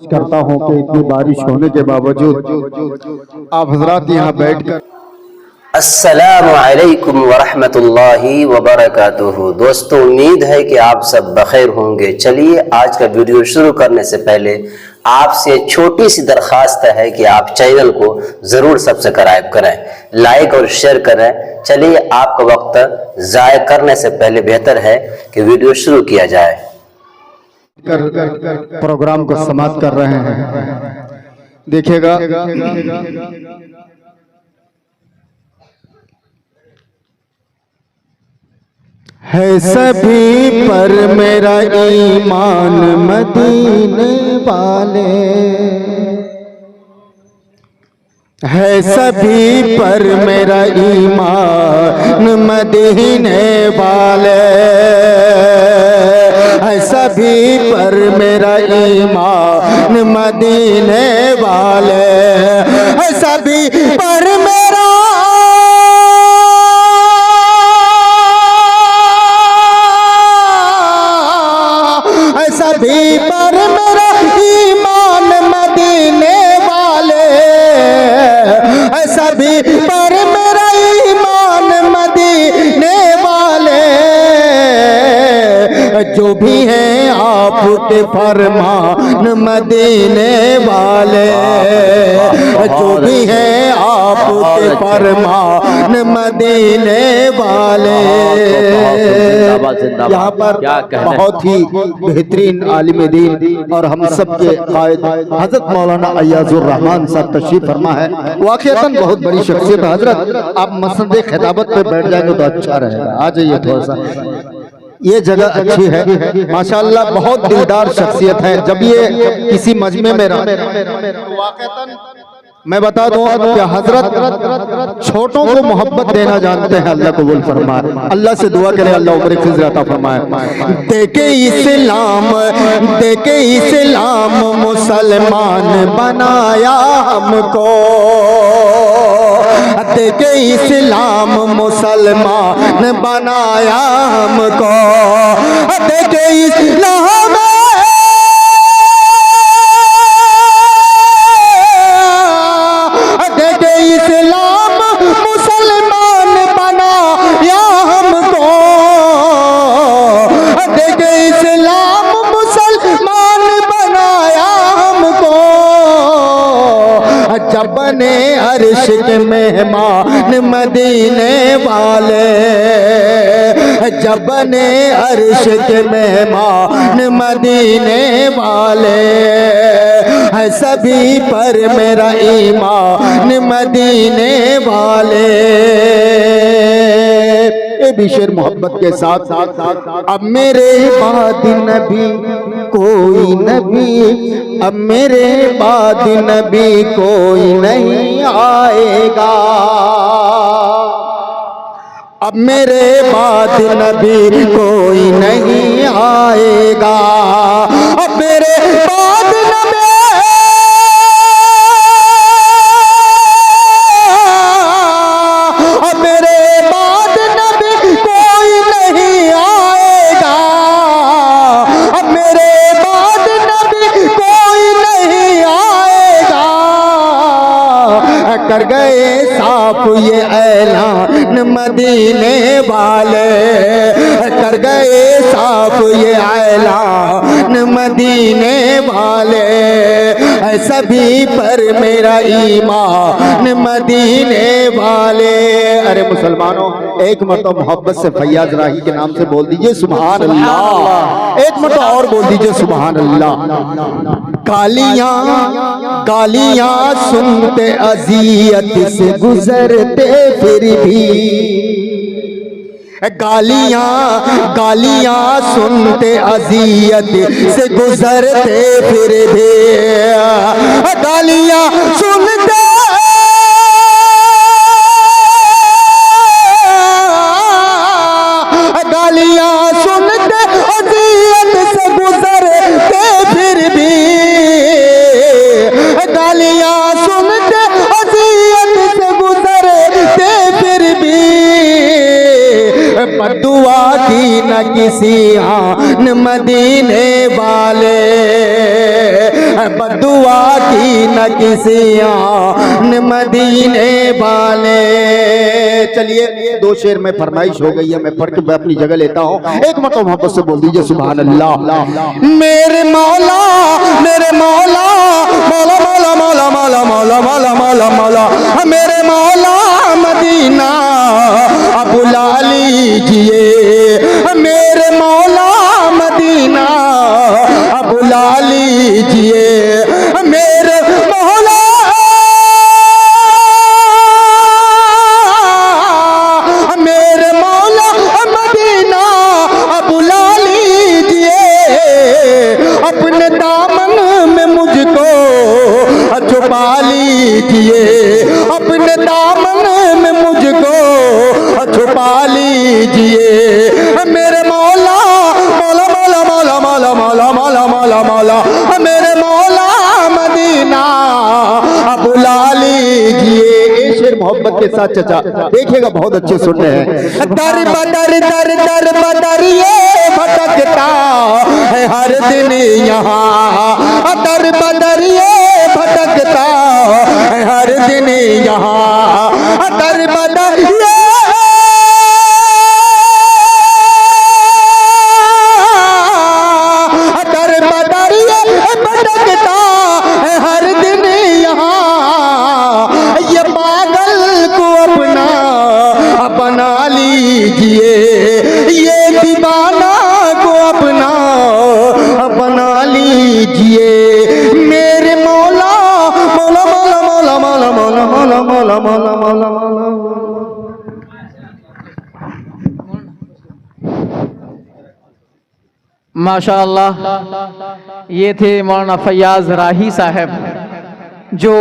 करता हूँ कि इतनी बारिश होने के बावजूद आप हजरात यहाँ बैठकर अस्सलामु अलैकुम वरहमतुल्लाहि वबरकातुहू। दोस्तों, उम्मीद है कि आप सब बखैर होंगे। चलिए, आज का वीडियो शुरू करने से पहले आपसे छोटी सी दरख्वास्त है कि आप चैनल को ज़रूर सब्सक्राइब करें, लाइक और शेयर करें। चलिए, आपका वक्त ज़ाय करने से पहले बेहतर है कि वीडियो शुरू किया जाए। प्रोग्राम को समाप्त कर रहे हैं। देखिएगा, है सभी पर मेरा ईमान मदीने वाले, है सभी पर मेरा ईमान मदीने वाले, है सभी पर मेरा ईमान मदीने वाले, है सभी पर मेरा सभी पर मेरा ईमान मदीने वाले, सभी पर मेरा ईमान मदीने वाले, जो भी हैं आपके फरमान मदीने वाले, जो भी हैं आपके फरमान मदीने वाले। यहाँ पर बहुत ही बेहतरीन आलिम दीन और हम सब के कायद हजरत मौलाना अय्याजुर रहमान साहब तशरीफ फरमा है। वाकईतन बहुत बड़ी शख्सियत है। हजरत आप मसंदे खिताबत पे बैठ जाएंगे तो अच्छा रहेगा। आ जाइए थोड़ा सा, ये जगह अच्छी है माशाअल्लाह, बहुत दिलदार शख्सियत है। जब ये किसी मजमे में वाकईतन मैं बता दूं कि हजरत छोटों को मोहब्बत देना जानते हैं। अल्लाह कबूल फरमाए। अल्लाह से दुआ करें अल्लाह उम्र खिज़र अता फरमाए। देके इस्लाम मुसलमान बनाया हमको, देके इस्लाम मुसलमान बनाया हमको, देके इस्लाम जब बने अर्श के मेहमान मदीने वाले, जब बने अर्श के मेहमान मदीने वाले, है सभी पर मेरा ईमान मदीने वाले। ये भी शेर मोहब्बत के साथ अब मेरे बाद नबी कोई नबी, अब मेरे बाद नबी कोई नहीं आएगा, अब मेरे बाद नबी कोई नहीं आएगा, अब मेरे बाद नबी, अब मेरे बाद नबी कोई नहीं आएगा, अब मेरे बाद नबी कोई नहीं आएगा। कर गए साफ ये ऐलान मदीने वाले, कर गए साफ ये ऐलान मदीने वाले, सभी पर मेरा ईमान मदीने वाले। अरे मुसलमानों, एक मरतबा मोहब्बत से फैयाज राही के नाम से बोल दीजिए सुभान अल्लाह। एक मरतबा और बोल दीजिए सुभान अल्लाह। गालियां सुनते अजियत से गुजरते फिर भी, गालियां सुनते अजियत से गुजरते फिर भी, गालियां सुनते अजियत से गुजरते फिर भी, गालियां सुनते अजियत से गुजरते फिर भी, बद्दुआ की न किसी आन मदीने वाले, दुआ की न किसी आन मदीने वाले। चलिए 2 शेर में फरमाइश हो गई है, मैं पढ़ के मैं अपनी जगह लेता हूँ। एक मतलब मोहब्बत से बोल दीजिए सुभान अल्लाह। मेरे मौला मेरे मौला मौला मौला मौला मौला मौला मौला मौला मौला मेरे मौला मदीना अब बुला लीजिए। मेरे मौला मदीना अब बुला लीजिए। मेरे मौला मेरे मौला मदीना अब बुला लीजिए। अपने दामन में मुझको छुपा लीजिए। अपने दामन में मुझको छुपा लीजिए। मेरे मौला मौला मौला मौला मौला मौला मौला मौला मौला मेरे मौला मदीना अब बुला लीजिए। ये शेर मोहब्बत के साथ चचा देखिएगा, बहुत अच्छे सुन रहे हैं। दर बदर दर दर बदर ये भटकता है हर दिन यहाँ। दर बदर ये भटकता है हर दिन यहाँ। दर बदर ये दर बदर ये भटकता है हर दिन यहाँ। ये पागल को अपना बना लीजिए। ये दीवाना को अपना बना लीजिए। मेरे मौला मौला मौला मौला मौला मौला मौला मौला मौला मौला मौला। माशाअल्लाह, ये थे मौलाना फैयाज राही साहब जो